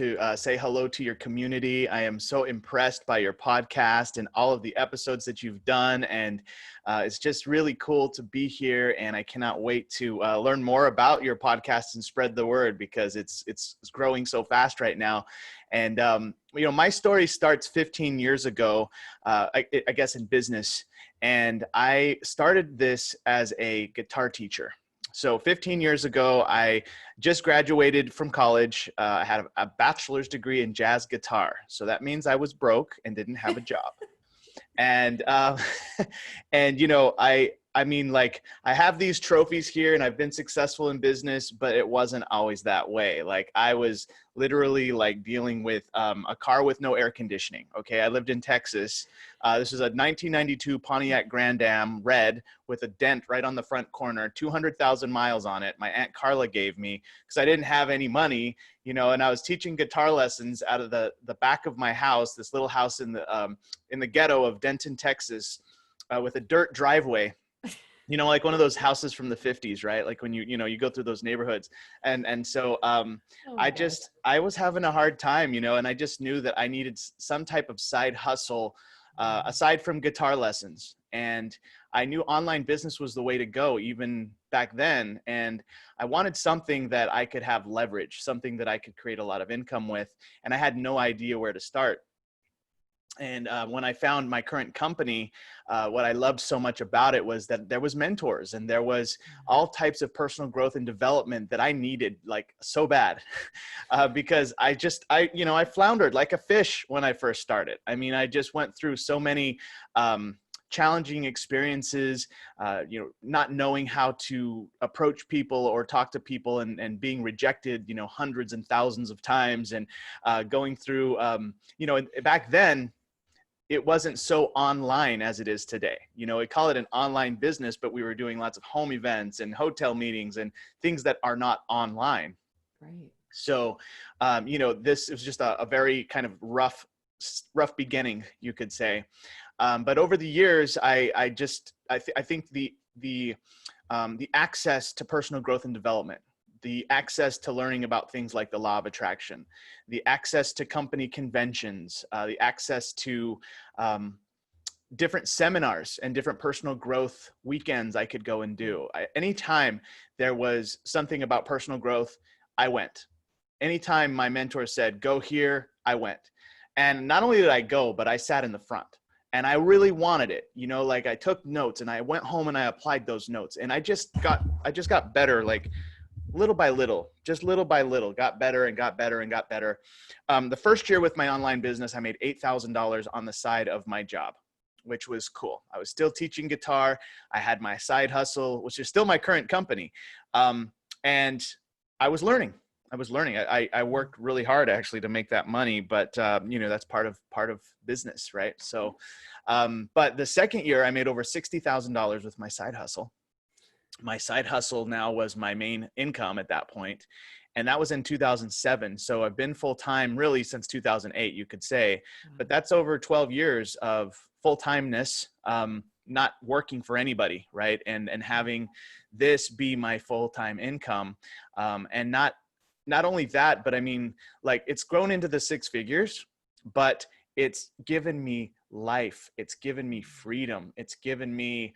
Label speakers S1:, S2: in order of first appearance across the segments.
S1: to say hello to your community. I am so impressed by your podcast and all of the episodes that you've done. And it's just really cool to be here. And I cannot wait to learn more about your podcast and spread the word, because it's growing so fast right now. And, my story starts 15 years ago, I guess in business. And I started this as a guitar teacher. So 15 years ago, I just graduated from college. I had a bachelor's degree in jazz guitar. So that means I was broke and didn't have a job. And, I have these trophies here and I've been successful in business, but it wasn't always that way. Like, I was literally like dealing with a car with no air conditioning. Okay. I lived in Texas. This is a 1992 Pontiac Grand Am red with a dent right on the front corner, 200,000 miles on it. My Aunt Carla gave me because I didn't have any money, and I was teaching guitar lessons out of the back of my house, this little house in the ghetto of Denton, Texas, with a dirt driveway. Like one of those houses from the 50s, right? Like when you go through those neighborhoods. And so I was having a hard time, and I just knew that I needed some type of side hustle aside from guitar lessons. And I knew online business was the way to go even back then. And I wanted something that I could have leverage, something that I could create a lot of income with. And I had no idea where to start. And when I found my current company, what I loved so much about it was that there was mentors and there was all types of personal growth and development that I needed, like, so bad, because I floundered like a fish when I first started. I mean, I just went through so many challenging experiences, not knowing how to approach people or talk to people, and being rejected, hundreds and thousands of times, and going through, back then, it wasn't so online as it is today. We call it an online business, but we were doing lots of home events and hotel meetings and things that are not online.
S2: Right.
S1: So, this was just a very kind of rough beginning, you could say. But over the years, I think the access to personal growth and development, the access to learning about things like the law of attraction, the access to company conventions, the access to different seminars and different personal growth weekends I could go and do. Anytime there was something about personal growth, I went. Anytime my mentor said, go here, I went. And not only did I go, but I sat in the front. And I really wanted it, like I took notes and I went home and I applied those notes. And I just got better, like little by little, got better and got better and got better. The first year with my online business, I made $8,000 on the side of my job, which was cool. I was still teaching guitar. I had my side hustle, which is still my current company. And I was learning. I worked really hard actually to make that money, but that's part of business, right? So, but the second year I made over $60,000 with my side hustle. My side hustle now was my main income at that point, and that was in 2007. So I've been full-time really since 2008, you could say, but that's over 12 years of full-timeness, not working for anybody, right? And having this be my full-time income, and not only that, but I mean, like, it's grown into the six figures, but it's given me life. It's given me freedom. It's given me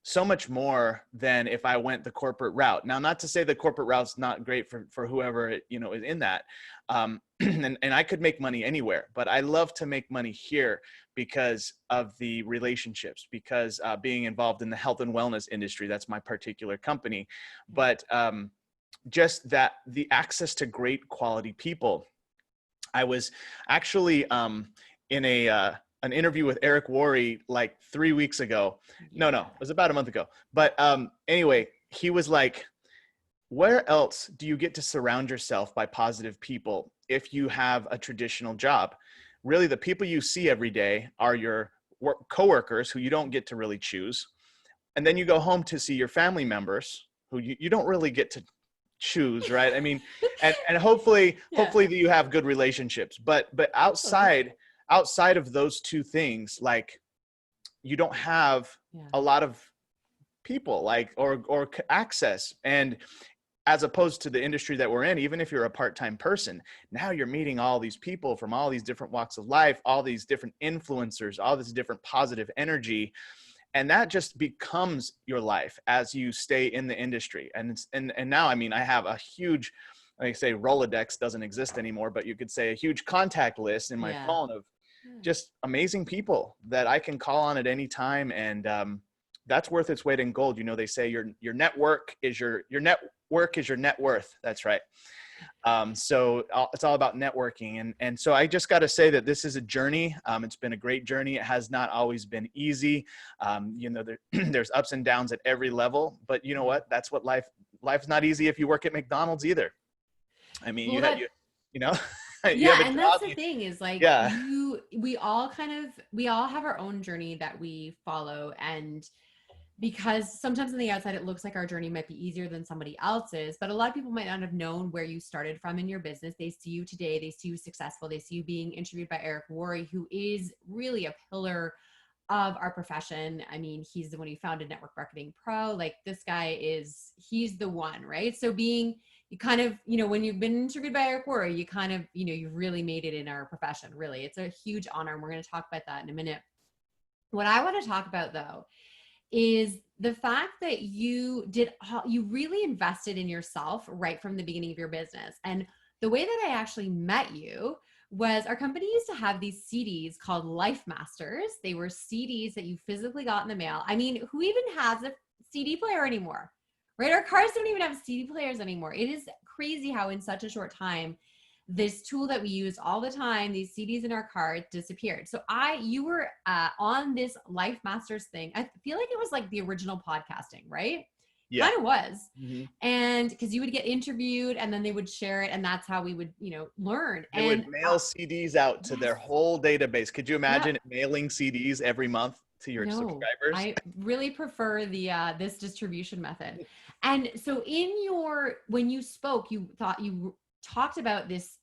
S1: so much more than if I went the corporate route. Now, not to say the corporate route's not great for whoever, is in that. And I could make money anywhere, but I love to make money here because of the relationships, because being involved in the health and wellness industry, that's my particular company. But just that the access to great quality people. I was actually in an interview with Eric Worre like 3 weeks ago. No, it was about a month ago. But anyway, he was like, where else do you get to surround yourself by positive people if you have a traditional job? Really, the people you see every day are your coworkers who you don't get to really choose. And then you go home to see your family members who you don't really get to choose, right? I mean, and hopefully you have good relationships, but outside of those two things, like, you don't have a lot of people, like, or access. And as opposed to the industry that we're in, even if you're a part-time person, now you're meeting all these people from all these different walks of life, all these different influencers, all this different positive energy. And that just becomes your life as you stay in the industry. And now, I mean, I have a huge, like I say, Rolodex doesn't exist anymore, but you could say a huge contact list in my phone of just amazing people that I can call on at any time. And that's worth its weight in gold. You know, they say your network is your network is your net worth. That's right. So it's all about networking. And so I just got to say that this is a journey. It's been a great journey. It has not always been easy. You know, there's ups and downs at every level, but you know what? That's what life's not easy if you work at McDonald's either. I mean,
S2: Well,
S1: you know,
S2: yeah, and that's the thing is like,
S1: yeah.
S2: we all have our own journey that we follow. And because sometimes on the outside, it looks like our journey might be easier than somebody else's, but a lot of people might not have known where you started from in your business. They see you today, they see you successful, they see you being interviewed by Eric Worre, who is really a pillar of our profession. I mean, he's the one who founded Network Marketing Pro. Like, this guy he's the one, right? So you kind of, you know, when you've been interviewed by Eric Worre, you kind of, you know, you've really made it in our profession. Really, it's a huge honor. And we're going to talk about that in a minute. What I want to talk about, though, is the fact that you really invested in yourself right from the beginning of your business. And the way that I actually met you was, our company used to have these CDs called Life Masters. They were CDs that you physically got in the mail. I mean, who even has a CD player anymore, right? Our cars don't even have CD players anymore. It is crazy how in such a short time, this tool that we use all the time, these CDs in our car, disappeared. So you were on this Life Masters thing. I feel like it was like the original podcasting, right?
S1: Yeah.
S2: Kind of was.
S1: Mm-hmm.
S2: And because you would get interviewed and then they would share it, and that's how we would, you know, learn.
S1: They would mail CDs out to their whole database. Could you imagine mailing CDs every month to your subscribers?
S2: I really prefer the this distribution method. And so when you spoke, you talked about this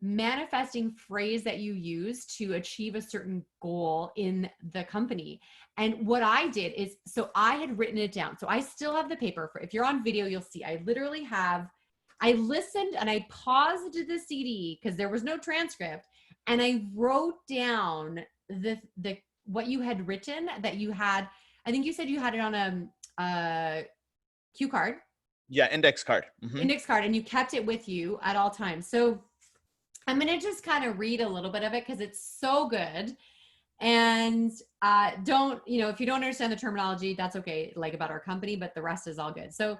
S2: manifesting phrase that you use to achieve a certain goal in the company. And what I did is, so I had written it down. So I still have the paper. If you're on video, you'll see I literally I listened and I paused the CD because there was no transcript, and I wrote down the what you had written that you had. I think you said you had it on a cue card.
S1: Yeah, index card. Mm-hmm.
S2: Index card, and you kept it with you at all times. So I'm going to just kind of read a little bit of it because it's so good. And if you don't understand the terminology, that's okay, like about our company, but the rest is all good. So,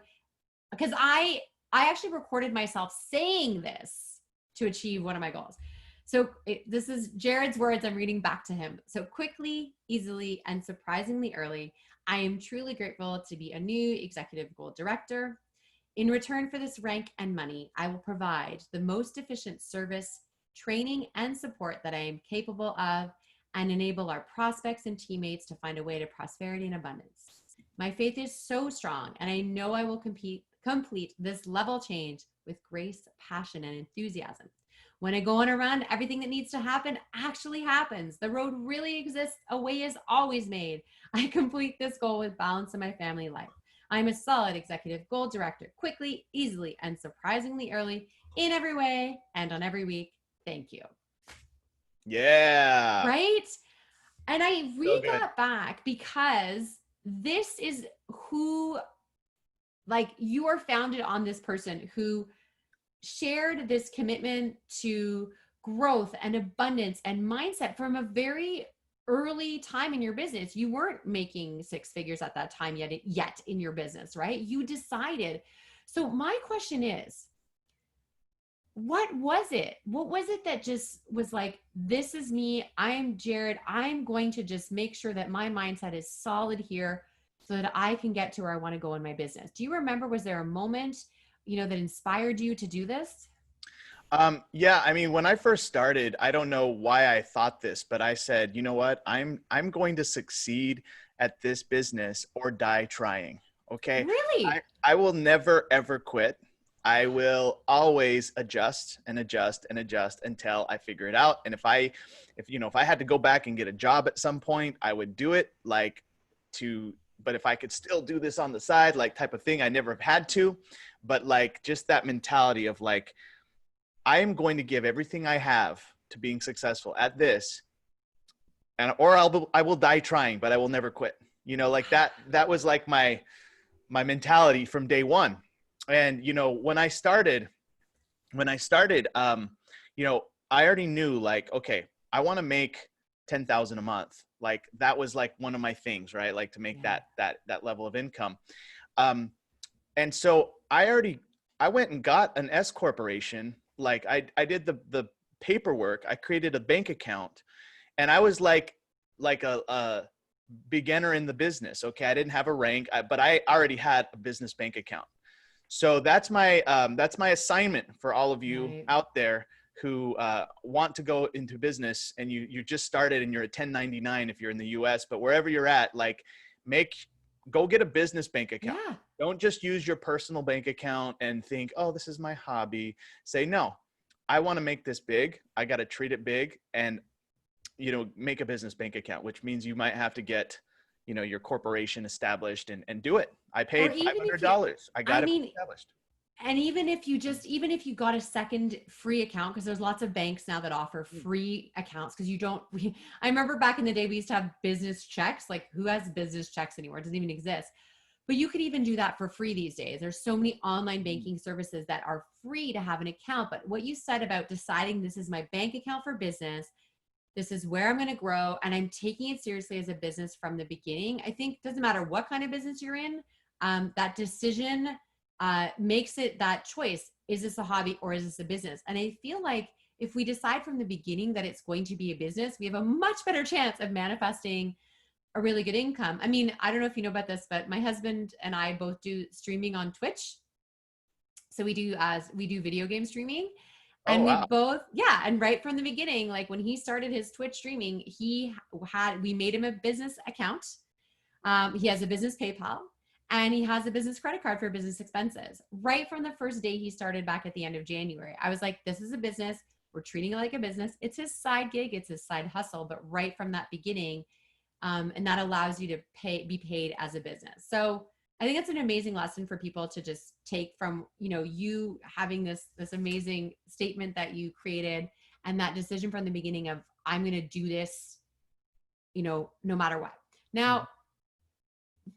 S2: because I actually recorded myself saying this to achieve one of my goals. So this is Jared's words. I'm reading back to him. So, quickly, easily, and surprisingly early, I am truly grateful to be a new executive goal director. In return for this rank and money, I will provide the most efficient service, training, and support that I am capable of, and enable our prospects and teammates to find a way to prosperity and abundance. My faith is so strong, and I know I will complete this level change with grace, passion, and enthusiasm. When I go on a run, everything that needs to happen actually happens. The road really exists. A way is always made. I complete this goal with balance in my family life. I'm a solid executive goal director, quickly, easily, and surprisingly early, in every way and on every week. Thank you.
S1: Yeah.
S2: Right? And I read that back because this is who, like, you are founded on this person who shared this commitment to growth and abundance and mindset from a very early time in your business. You weren't making six figures at that time yet in your business, right? You decided. So my question is, what was it? What was it that just was like, this is me. I'm Jared. I'm going to just make sure that my mindset is solid here so that I can get to where I want to go in my business. Do you remember, was there a moment, that inspired you to do this?
S1: Yeah, I mean, when I first started, I don't know why I thought this, but I said, you know what, I'm going to succeed at this business or die trying. Okay.
S2: Really?
S1: I will never, ever quit. I will always adjust and adjust and adjust until I figure it out. And if I had to go back and get a job at some point, I would do it but if I could still do this on the side, like type of thing, I never have had to. but like just that mentality of like, I am going to give everything I have to being successful at this, and or I will die trying, but I will never quit. You know, like that was like my mentality from day one. And you know, when I started, you know, I already knew like, okay, I want to make 10,000 a month. Like that was like one of my things, right? Like to make
S2: Yeah.
S1: that level of income. Um, and so I went and got an S corporation. Like I did the paperwork. I created a bank account, and I was like a beginner in the business. Okay, I didn't have a rank, but I already had a business bank account. So that's my assignment for all of you
S2: Right.
S1: out there who want to go into business, and you just started and you're a 1099 if you're in the US, but wherever you're at, like go get a business bank account.
S2: Yeah.
S1: Don't just use your personal bank account and think, oh, this is my hobby. Say, no, I want to make this big. I got to treat it big, and you know, make a business bank account, which means you might have to get, you know, your corporation established and do it. I
S2: Or
S1: paid
S2: even if you,
S1: $500. I
S2: I
S1: got it
S2: mean,
S1: established.
S2: and even if you got a second free account, because there's lots of banks now that offer free accounts, because you don't, I remember back in the day, we used to have business checks. Like who has business checks anymore? It doesn't even exist. But you could even do that for free these days. There's so many online banking services that are free to have an account. But what you said about deciding this is my bank account for business, this is where I'm going to grow, and I'm taking it seriously as a business from the beginning. I think it doesn't matter what kind of business you're in, that decision makes it that choice. Is this a hobby or is this a business? And I feel like if we decide from the beginning that it's going to be a business, we have a much better chance of manifesting a really good income. I mean, I don't know if you know about this, but my husband and I both do streaming on Twitch. So we do video game streaming.
S1: Oh,
S2: And we
S1: wow.
S2: both, yeah. And right from the beginning, like when he started his Twitch streaming, we made him a business account. He has a business PayPal, and he has a business credit card for business expenses. Right from the first day he started back at the end of January, I was like, this is a business. We're treating it like a business. It's his side gig. It's his side hustle. But right from that beginning, and that allows you to be paid as a business. So I think it's an amazing lesson for people to just take from, you know, you having this amazing statement that you created, and that decision from the beginning of, I'm going to do this, you know, no matter what. Now,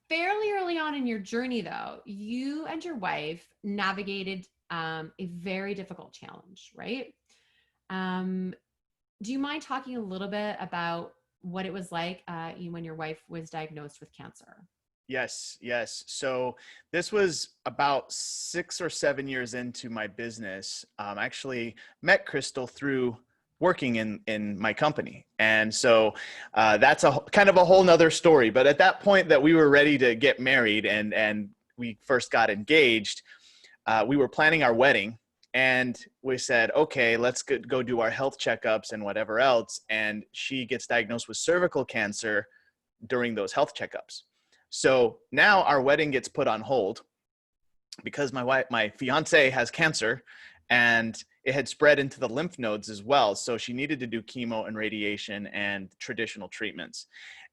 S2: fairly early on in your journey, though, you and your wife navigated a very difficult challenge, right? Do you mind talking a little bit about what it was like when your wife was diagnosed with cancer?
S1: Yes, yes. So this was about 6 or 7 years into my business. I actually met Crystal through working in my company. And so that's a kind of a whole nother story. But at that point that we were ready to get married and we first got engaged, we were planning our wedding, and we said, okay, let's go do our health checkups and whatever else. And she gets diagnosed with cervical cancer during those health checkups. So now our wedding gets put on hold because my fiance has cancer, and it had spread into the lymph nodes as well. So she needed to do chemo and radiation and traditional treatments.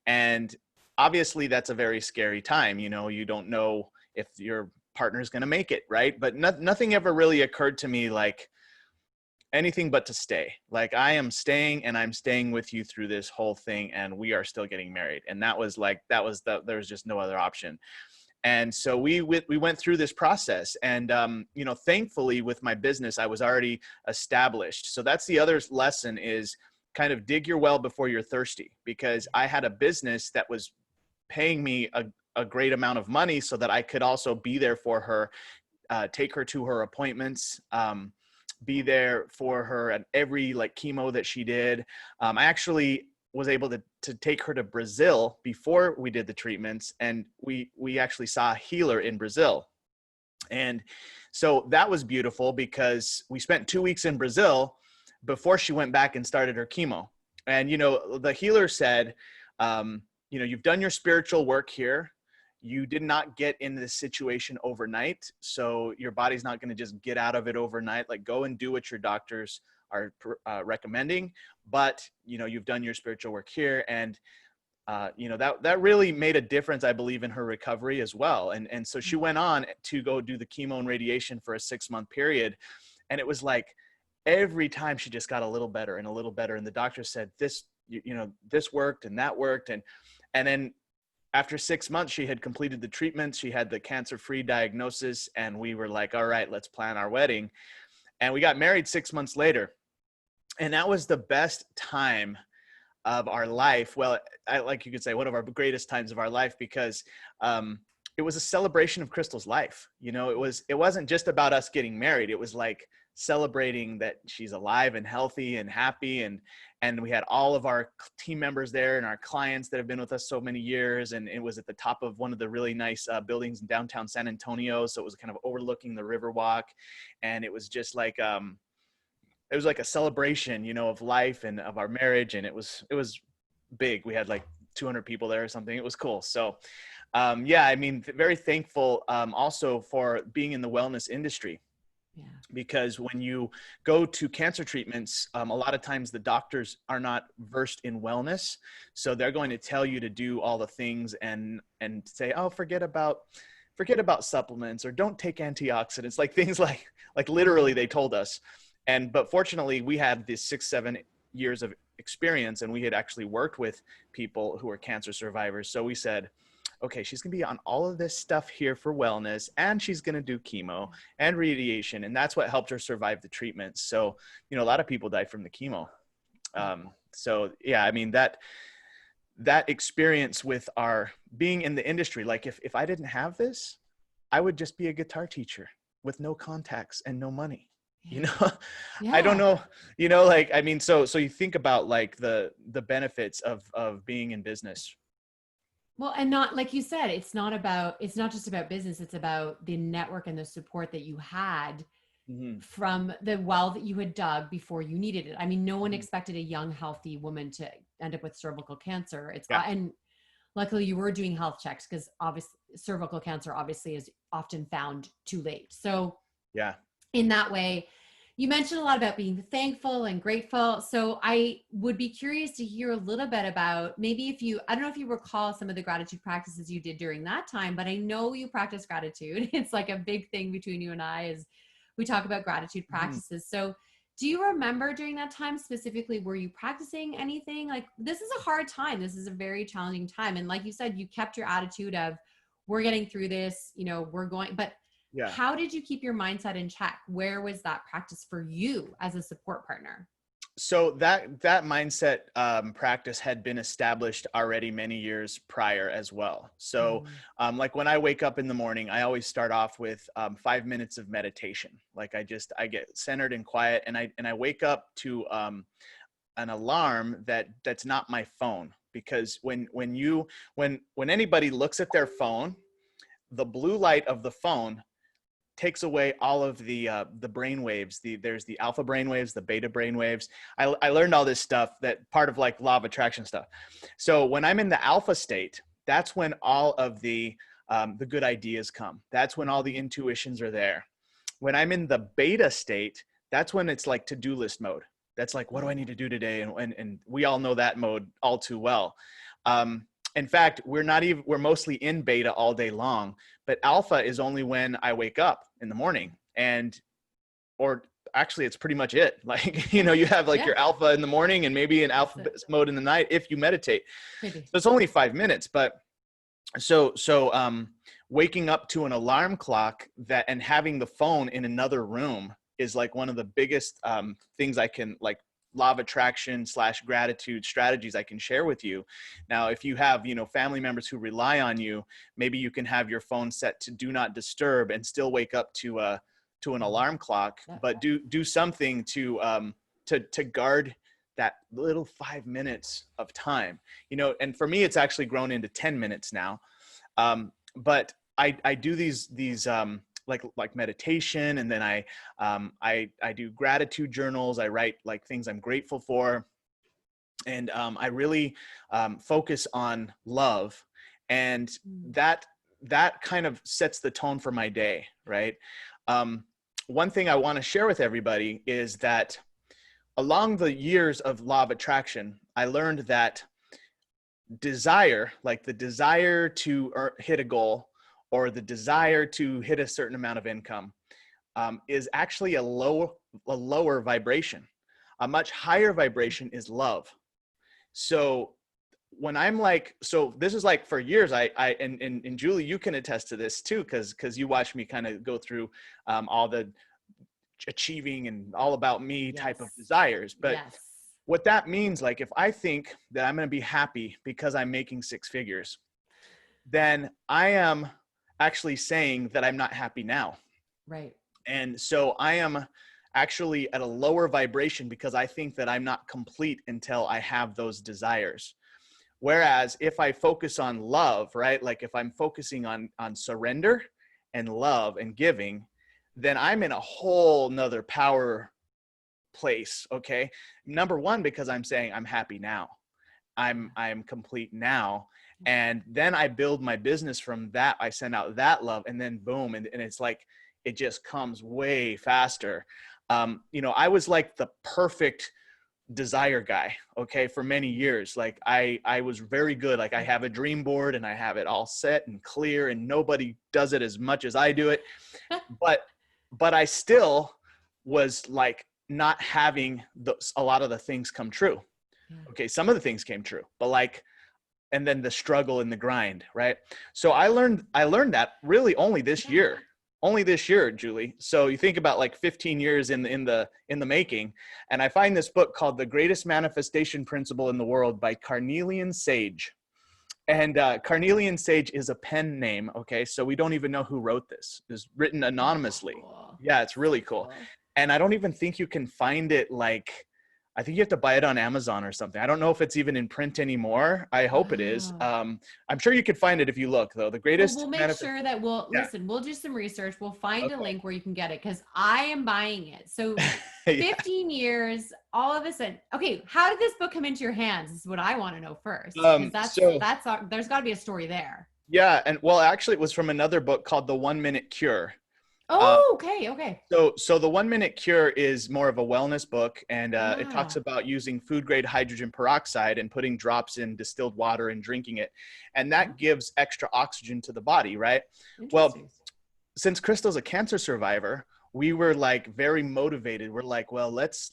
S1: And obviously that's a very scary time. You know, you don't know if your partner's going to make it, right? But nothing ever really occurred to me like anything but to stay. Like, I am staying, and I'm staying with you through this whole thing, and we are still getting married. And there was just no other option. And so we went through this process, and you know, thankfully with my business, I was already established. So that's the other lesson, is kind of dig your well before you're thirsty, because I had a business that was paying me a great amount of money so that I could also be there for her, take her to her appointments, be there for her at every like chemo that she did. I actually was able to take her to Brazil before we did the treatments, and we actually saw a healer in Brazil. And so that was beautiful, because we spent 2 weeks in Brazil before she went back and started her chemo. And, you know, the healer said, you know, you've done your spiritual work here. You did not get in this situation overnight. So your body's not going to just get out of it overnight. Like, go and do what your doctors are recommending. But, you know, you've done your spiritual work here. And that really made a difference, I believe, in her recovery as well. And so she went on to go do the chemo and radiation for a 6-month period. And it was like, every time she just got a little better and a little better. And the doctor said, this worked and that worked. And then after 6 months, she had completed the treatment. She had the cancer-free diagnosis. And we were like, all right, let's plan our wedding. And we got married 6 months later. And that was the best time of our life. Well, like you could say, one of our greatest times of our life, because it was a celebration of Crystal's life. It wasn't just about us getting married. It was like celebrating that she's alive and healthy and happy. And we had all of our team members there and our clients that have been with us so many years. And it was at the top of one of the really nice buildings in downtown San Antonio. So it was kind of overlooking the Riverwalk. And it was just like, it was like a celebration, of life and of our marriage. And it was big. We had like 200 people there or something. It was cool. So, very thankful also for being in the wellness industry. Yeah. Because when you go to cancer treatments, a lot of times the doctors are not versed in wellness. So they're going to tell you to do all the things and say, oh, forget about supplements, or don't take antioxidants, like things like literally they told us. But fortunately we had this 6-7 years of experience, and we had actually worked with people who were cancer survivors. So we said, okay, she's going to be on all of this stuff here for wellness, and she's going to do chemo and radiation. And that's what helped her survive the treatment. So, a lot of people died from the chemo. That experience with our being in the industry, like if I didn't have this, I would just be a guitar teacher with no contacts and no money. Yeah. I don't know, so you think about like the benefits of being in business.
S2: Well, and not, like you said, it's not just about business. It's about the network and the support that you had from the well that you had dug before you needed it. I mean, no one expected a young, healthy woman to end up with cervical cancer. And luckily you were doing health checks, because obviously cervical cancer obviously is often found too late. So yeah, in that way, you mentioned a lot about being thankful and grateful. So I would be curious to hear a little bit about, maybe I don't know if you recall some of the gratitude practices you did during that time, but I know you practice gratitude. It's like a big thing between you and I, is we talk about gratitude practices. So do you remember during that time specifically, were you practicing anything? Like, this is a hard time. This is a very challenging time. And like you said, you kept your attitude of, we're getting through this, we're going, but yeah. How did you keep your mindset in check? Where was that practice for you as a support partner?
S1: So that mindset practice had been established already many years prior as well. So like when I wake up in the morning, I always start off with 5 minutes of meditation. Like I get centered and quiet, and I wake up to an alarm that's not my phone, because when anybody looks at their phone, the blue light of the phone takes away all of the brain waves. There's the alpha brain waves, the beta brain waves. I learned all this stuff, that part of like law of attraction stuff. So when I'm in the alpha state, that's when all of the good ideas come. That's when all the intuitions are there. When I'm in the beta state, that's when it's like to-do list mode. That's like, what do I need to do today? And we all know that mode all too well. In fact, we're mostly in beta all day long, but alpha is only when I wake up in the morning, or actually it's pretty much it. Like, you have like your alpha in the morning and maybe an alpha mode in the night if you meditate. Maybe. So it's only 5 minutes, but so waking up to an alarm clock and having the phone in another room is like one of the biggest things I can, like, law of attraction / gratitude strategies I can share with you. Now, if you have, family members who rely on you, maybe you can have your phone set to do not disturb and still wake up to an alarm clock, but do something to guard that little 5 minutes of time, and for me, it's actually grown into 10 minutes now. But I do these like meditation, and then I do gratitude journals. I write like things I'm grateful for, and I really focus on love, and that kind of sets the tone for my day, right? One thing I want to share with everybody is that along the years of law of attraction, I learned that desire, like the desire to hit a goal or the desire to hit a certain amount of income, is actually a lower vibration. A much higher vibration is love. So when I'm like, so this is like for years, and Julie, you can attest to this too, because you watched me kind of go through all the achieving and all about me type of desires. But what that means, like if I think that I'm going to be happy because I'm making six figures, then I am actually saying that I'm not happy now.
S2: Right.
S1: And so I am actually at a lower vibration because I think that I'm not complete until I have those desires. Whereas if I focus on love, right? Like if I'm focusing on surrender and love and giving, then I'm in a whole nother power place. Okay. Number one, because I'm saying I'm happy now. I'm complete now. And then I build my business from that. I send out that love, and then boom. And it's like, it just comes way faster. I was like the perfect desire guy, okay, for many years. Like I was very good. Like I have a dream board and I have it all set and clear, and nobody does it as much as I do it. But I still was like not having a lot of the things come true. Okay, some of the things came true, but like, and then the struggle and the grind, right? So I learned that really only this year, Julie. So you think about like 15 years in the making, and I find this book called The Greatest Manifestation Principle in the World by Carnelian Sage. And Carnelian Sage is a pen name, okay? So we don't even know who wrote this. It's written anonymously.
S2: Cool.
S1: Yeah, it's really cool. And I don't even think you can find it, like, I think you have to buy it on Amazon or something. I don't know if it's even in print anymore. I hope it is. I'm sure you could find it if you look, though. The Greatest.
S2: We'll make sure that listen, we'll do some research. We'll find a link where you can get it, because I am buying it. So 15 years, all of a sudden. Okay, how did this book come into your hands? Is what I want to know first. There's got to be a story there.
S1: Yeah, and well, actually, it was from another book called The 1 Minute Cure.
S2: Oh, okay.
S1: So the 1 Minute Cure is more of a wellness book, and it talks about using food grade hydrogen peroxide and putting drops in distilled water and drinking it, and that gives extra oxygen to the body, right? Well, since Crystal's a cancer survivor, we were like very motivated. We're like, well, let's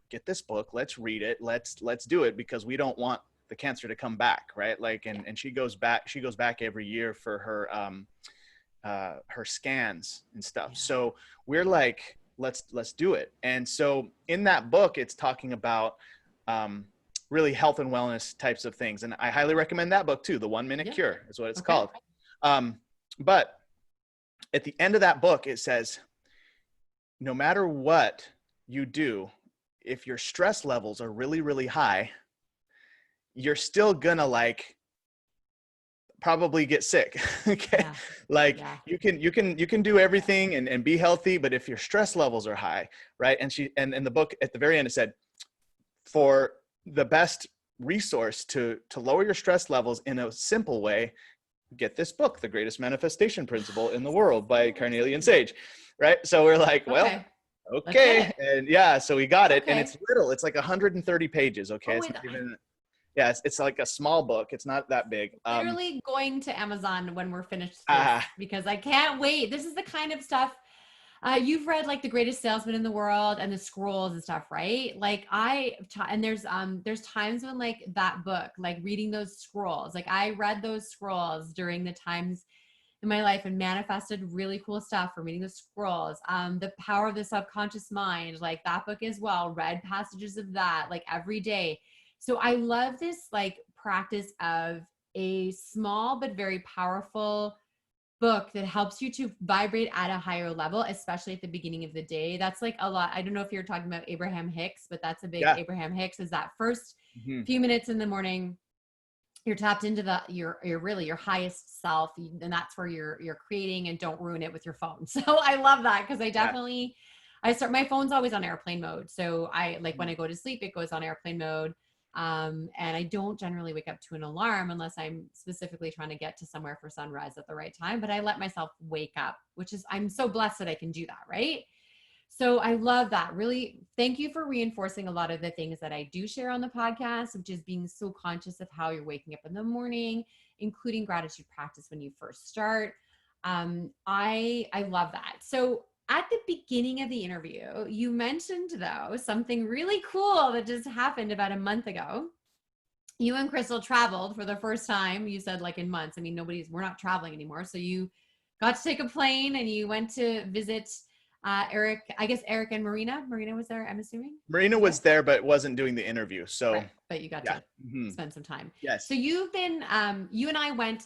S1: get this book, let's read it, let's do it, because we don't want the cancer to come back, right? Like, and she goes back every year for her scans and stuff. So we're like, let's do it. And so in that book, it's talking about really health and wellness types of things. And I highly recommend that book too. The 1 Minute Cure is what it's called. But at the end of that book, it says, no matter what you do, if your stress levels are really, really high, you're still gonna like probably get sick. Okay. You can do everything and be healthy, but if your stress levels are high, right? And in the book at the very end, it said, for the best resource to lower your stress levels in a simple way, get this book, The Greatest Manifestation Principle in the World by Carnelian Sage. Right. So we're like, well, okay. And so we got it. And it's little, it's like 130 pages. Okay. It's like a small book. It's not that big.
S2: Literally going to Amazon when we're finished because I can't wait. This is the kind of stuff you've read, like The Greatest Salesman in the World and the Scrolls and stuff, right? Like there's times when like that book, like reading those scrolls, like I read those scrolls during the times in my life and manifested really cool stuff from reading the scrolls. The Power of the Subconscious Mind, like that book as well, read passages of that like every day. So I love this like practice of a small but very powerful book that helps you to vibrate at a higher level, especially at the beginning of the day. That's like a lot. I don't know if you're talking about Abraham Hicks, but that's a big Abraham Hicks is that first few minutes in the morning, you're tapped into your really your highest self. And that's where you're creating, and don't ruin it with your phone. So I love that, because my phone's always on airplane mode. So I like when I go to sleep, it goes on airplane mode. And I don't generally wake up to an alarm unless I'm specifically trying to get to somewhere for sunrise at the right time, but I let myself wake up, I'm so blessed that I can do that. Right. So I love that. Really, thank you for reinforcing a lot of the things that I do share on the podcast, which is being so conscious of how you're waking up in the morning, including gratitude practice when you first start. I love that. So at the beginning of the interview, you mentioned though something really cool that just happened about a month ago. You and Crystal traveled for the first time. You said like in months. I mean, we're not traveling anymore. So you got to take a plane and you went to visit Eric, I guess Eric and Marina. Marina was there, I'm assuming.
S1: Marina was there, but wasn't doing the interview. So,
S2: right. But you got to spend some time.
S1: Yes.
S2: So you've been, you and I went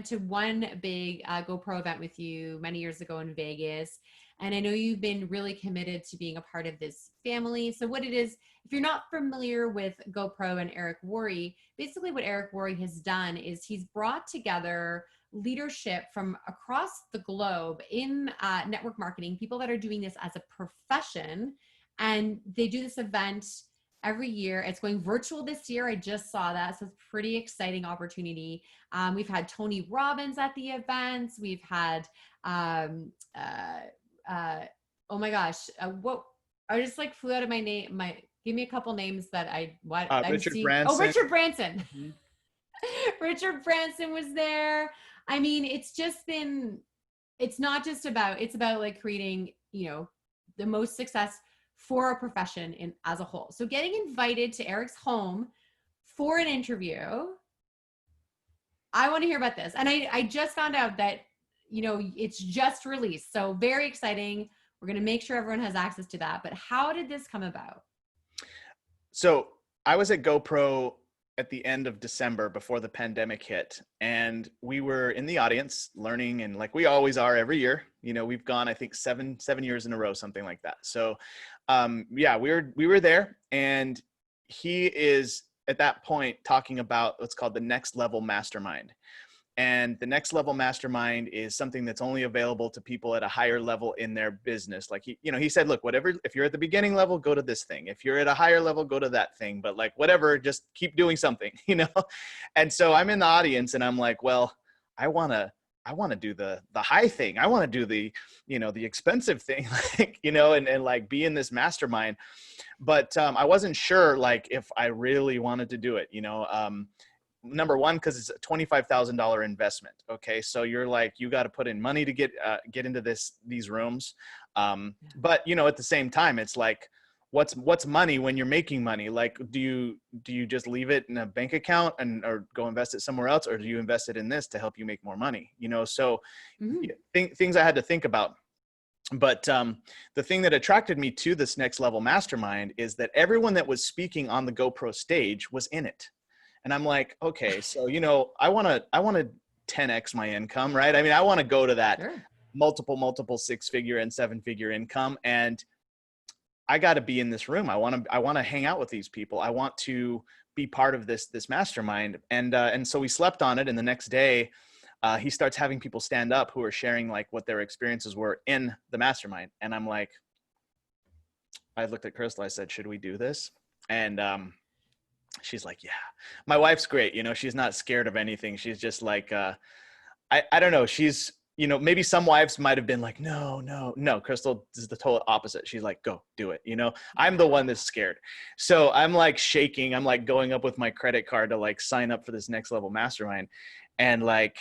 S2: to one big GoPro event with you many years ago in Vegas. And I know you've been really committed to being a part of this family. So what it is, if you're not familiar with GoPro and Eric Worre, basically what Eric Worre has done is he's brought together leadership from across the globe in network marketing, people that are doing this as a profession. And they do this event every year. It's going virtual this year. I just saw that. So it's a pretty exciting opportunity. We've had Tony Robbins at the events. We've had, oh my gosh, what I just like flew out of my name. Give me a couple names that
S1: Richard Branson.
S2: Oh, Richard Branson.
S1: Mm-hmm.
S2: Richard Branson was there. I mean, it's about like creating, the most success for a profession as a whole. So getting invited to Eric's home for an interview, I want to hear about this. And I just found out that, it's just released. So very exciting. We're going to make sure everyone has access to that. But how did this come about?
S1: So I was at GoPro at the end of December before the pandemic hit, and we were in the audience learning, and like we always are every year. We've gone, I think, seven years in a row, something like that. So we were there, and he is at that point talking about what's called the next level mastermind. And the next level mastermind is something that's only available to people at a higher level in their business. Like he said, look, if you're at the beginning level, go to this thing. If you're at a higher level, go to that thing. But like, whatever, just keep doing something, And so I'm in the audience and I'm like, well, I want to do the high thing. I want to do the expensive thing, and like be in this mastermind. But I wasn't sure like if I really wanted to do it, Number one, because it's a $25,000 investment. Okay, so you're like, you got to put in money to get into these rooms. But at the same time, it's like, what's money when you're making money? Like, do you just leave it in a bank account or go invest it somewhere else, or do you invest it in this to help you make more money? So things I had to think about. But the thing that attracted me to this next level mastermind is that everyone that was speaking on the GoPro stage was in it. And I'm like, okay, so, I want to 10X my income, right? I mean, I want to go to that multiple 6-figure and 7-figure income. And I got to be in this room. I want to hang out with these people. I want to be part of this mastermind. And so we slept on it. And the next day he starts having people stand up who are sharing like what their experiences were in the mastermind. And I'm like, I looked at Crystal, I said, should we do this? And, she's like, yeah, my wife's great. She's not scared of anything. She's just like, I don't know. She's, maybe some wives might've been like, no, Crystal is the total opposite. She's like, go do it. I'm the one that's scared. So I'm like shaking. I'm like going up with my credit card to like sign up for this next level mastermind. And like,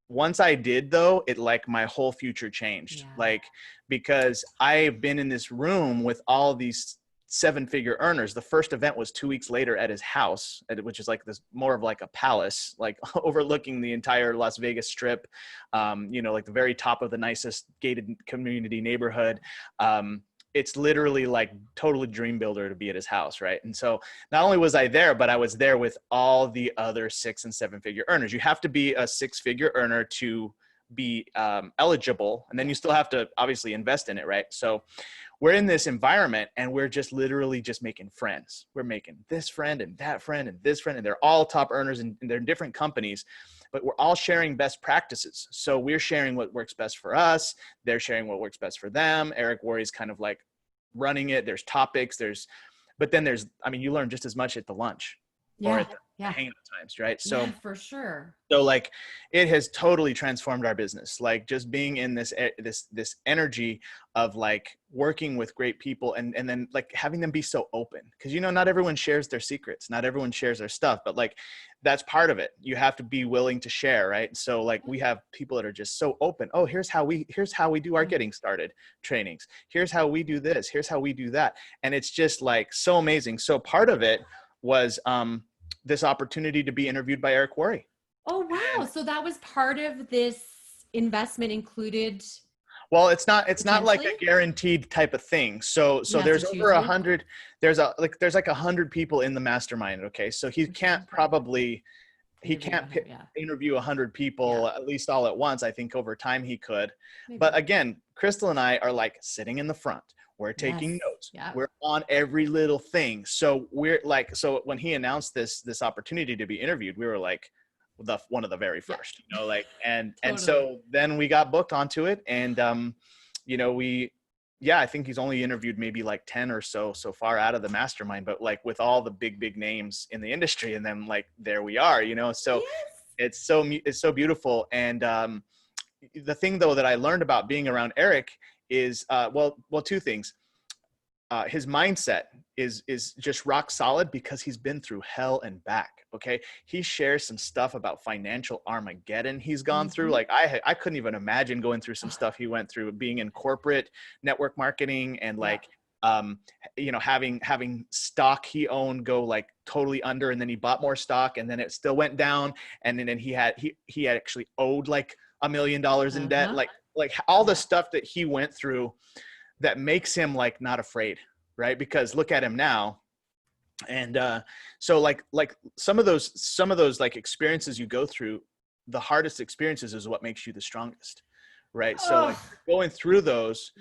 S1: once I did though, it like my whole future changed. Like, because I've been in this room with all these 7-figure earners. The first event was 2 weeks later at his house, which is like this more of like a palace, like overlooking the entire Las Vegas Strip, like the very top of the nicest gated community neighborhood. It's literally like totally dream builder to be at his house. Right. And so not only was I there, but I was there with all the other 6- and 7-figure earners. You have to be a 6-figure earner to be eligible. And then you still have to obviously invest in it. Right. So we're in this environment and we're just literally just making friends. We're making this friend and that friend and this friend, and they're all top earners and they're in different companies, but we're all sharing best practices. So we're sharing what works best for us. They're sharing what works best for them. Eric Worre is kind of like running it. There's topics, but then you learn just as much at the lunch.
S2: Yeah. Yeah.
S1: pain at times, right?
S2: Yeah, for sure.
S1: So like it has totally transformed our business, like just being in this energy of like working with great people, and then like having them be so open, because not everyone shares their secrets, not everyone shares their stuff, but like that's part of it. You have to be willing to share, right? So like we have people that are just so open. Oh, here's how we do our getting started trainings, here's how we do this, here's how we do that. And it's just like so amazing. So part of it was this opportunity to be interviewed by Eric Worre.
S2: Oh, wow. So that was part of this investment included.
S1: Well, it's not like
S2: Potentially?
S1: a guaranteed type of thing. So
S2: You have to
S1: there's
S2: choose
S1: over
S2: you.
S1: 100. There's like 100 people in the mastermind. Okay, so he can't probably
S2: Interview 100, yeah.
S1: interview 100 people
S2: Yeah.
S1: at least all at once. I think over time he could.
S2: Maybe.
S1: But again, Crystal and I are like sitting in the front. We're taking
S2: Yes.
S1: notes.
S2: Yeah.
S1: We're on every little thing. So we're like, so when he announced this opportunity to be interviewed, we were like one of the very first, like, and
S2: Totally.
S1: so then we got booked onto it, and I think he's only interviewed maybe like 10 or so far out of the mastermind, but like with all the big names in the industry, and then like there we are, so
S2: Yes.
S1: it's so beautiful. And the thing though that I learned about being around Eric is well, two things. His mindset is just rock solid, because he's been through hell and back. Okay, he shares some stuff about financial Armageddon he's gone through. Like I couldn't even imagine going through some stuff he went through, being in corporate network marketing, and like having stock he owned go like totally under, and then he bought more stock, and then it still went down, and then he had actually owed like $1 million in debt, like all the stuff that he went through that makes him like not afraid, right? Because look at him now. And so like some of those like experiences you go through, the hardest experiences is what makes you the strongest, right? So like going through those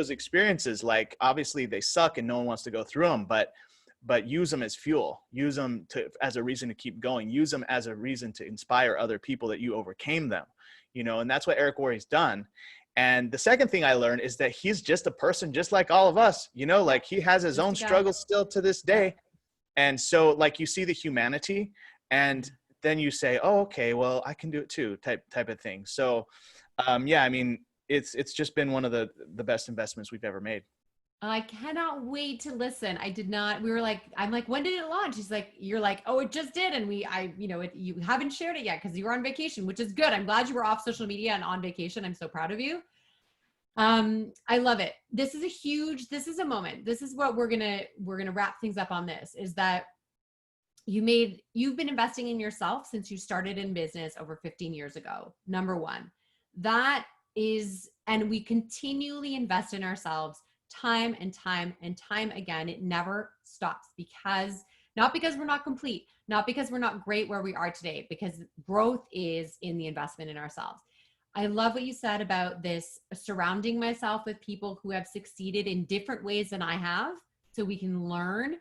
S1: experiences, like obviously they suck and no one wants to go through them, but use them as fuel, use them as a reason to keep going, use them as a reason to inspire other people that you overcame them, and that's what Eric Worre's done. And the second thing I learned is that he's just a person just like all of us, like he has his own struggles still to this day. And so like you see the humanity, and then you say, oh, okay, well, I can do it too, type of thing. So I mean, it's just been one of the best investments we've ever made.
S2: I cannot wait to listen. I'm like, when did it launch? You're like, oh, it just did. And you haven't shared it yet because you were on vacation, which is good. I'm glad you were off social media and on vacation. I'm so proud of you. I love it. This is a moment. This is what we're going to wrap things up on. This is that you've been investing in yourself since you started in business over 15 years ago. Number one, and we continually invest in ourselves time and time and time again. It never stops, not because we're not complete, not because we're not great where we are today, because growth is in the investment in ourselves. I love what you said about this, surrounding myself with people who have succeeded in different ways than I have, so we can learn.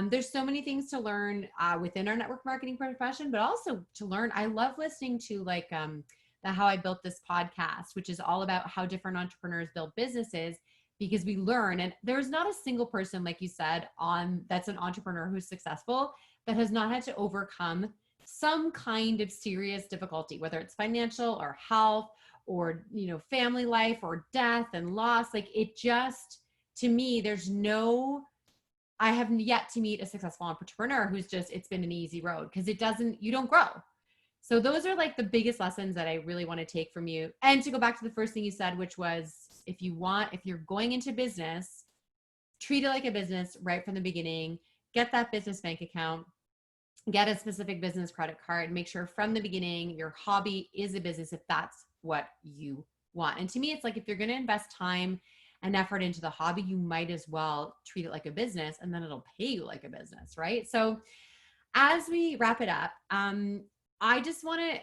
S2: There's so many things to learn within our network marketing profession, but also to learn. I love listening to the How I Built This podcast, which is all about how different entrepreneurs build businesses, because we learn. And there's not a single person, like you said, that's an entrepreneur who's successful that has not had to overcome some kind of serious difficulty, whether it's financial or health or, family life or death and loss. Like it just, to me, I have yet to meet a successful entrepreneur who's it's been an easy road, because you don't grow. So those are like the biggest lessons that I really want to take from you. And to go back to the first thing you said, which was, if you're going into business, treat it like a business right from the beginning. Get that business bank account, get a specific business credit card, make sure from the beginning your hobby is a business if that's what you want. And to me, it's like, if you're going to invest time and effort into the hobby, you might as well treat it like a business, and then it'll pay you like a business, right? So as we wrap it up,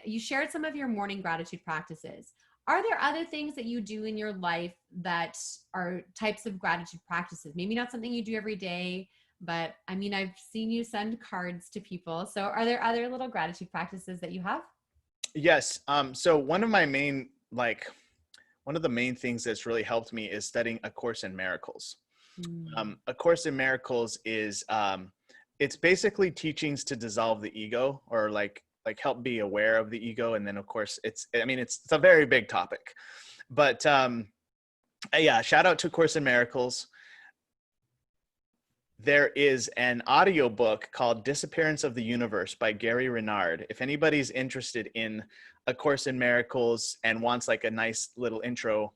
S2: you shared some of your morning gratitude practices. Are there other things that you do in your life that are types of gratitude practices? Maybe not something you do every day, but I mean, I've seen you send cards to people. So are there other little gratitude practices that you have?
S1: Yes. So one of the main things that's really helped me is studying A Course in Miracles. A Course in Miracles is it's basically teachings to dissolve the ego, or like help be aware of the ego. And then of course it's a very big topic, but yeah, shout out to Course in Miracles. There is an audiobook called Disappearance of the Universe by Gary Renard. If anybody's interested in A Course in Miracles and wants like a nice little intro,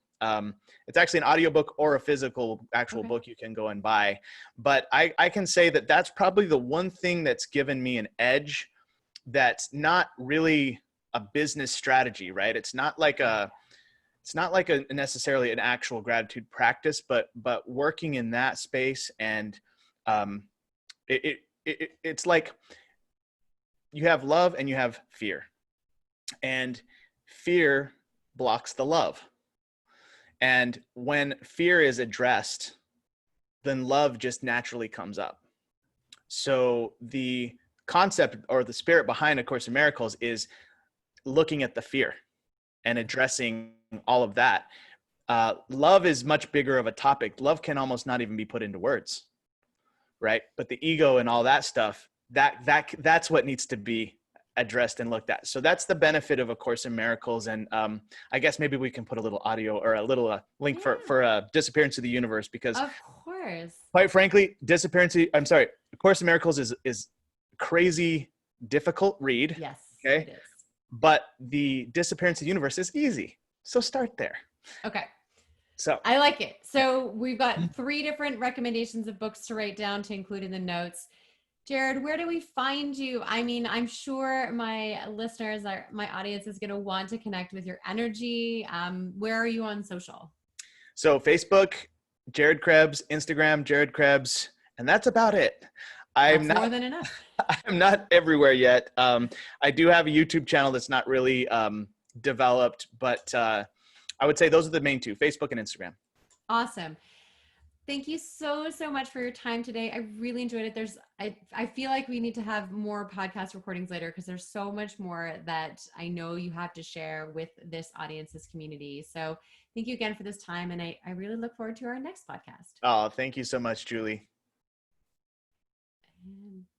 S1: it's actually an audiobook or a physical actual book you can go and buy. But I can say that that's probably the one thing that's given me an edge that's not really a business strategy, right? It's not like a necessarily an actual gratitude practice, but working in that space. And it's like you have love and you have fear, and fear blocks the love. And when fear is addressed, then love just naturally comes up. So the concept or the spirit behind A Course in Miracles is looking at the fear and addressing all of that. Love is much bigger of a topic. Love can almost not even be put into words, right? But the ego and all that stuff, that's what needs to be addressed and looked at. So that's the benefit of A Course in Miracles. And I guess maybe we can put a little audio or a little link for Disappearance of the Universe, because
S2: of course,
S1: quite frankly, A Course in Miracles is crazy difficult read.
S2: Yes.
S1: Okay.
S2: It is.
S1: But the Disappearance of the Universe is easy. So start there.
S2: Okay.
S1: So
S2: I like it. So we've got 3 different recommendations of books to write down to include in the notes. Jared, where do we find you? I mean, I'm sure my listeners, my audience is going to want to connect with your energy. Where are you on social?
S1: So Facebook, Jared Krebs, Instagram, Jared Krebs, and that's about it.
S2: That's more than enough.
S1: I'm not everywhere yet. I do have a YouTube channel that's not really developed, but I would say those are the main 2, Facebook and Instagram.
S2: Awesome. Thank you so much for your time today. I really enjoyed it. I feel like we need to have more podcast recordings later, because there's so much more that I know you have to share with this audience, this community. So thank you again for this time. And I really look forward to our next podcast.
S1: Oh, thank you so much, Julie.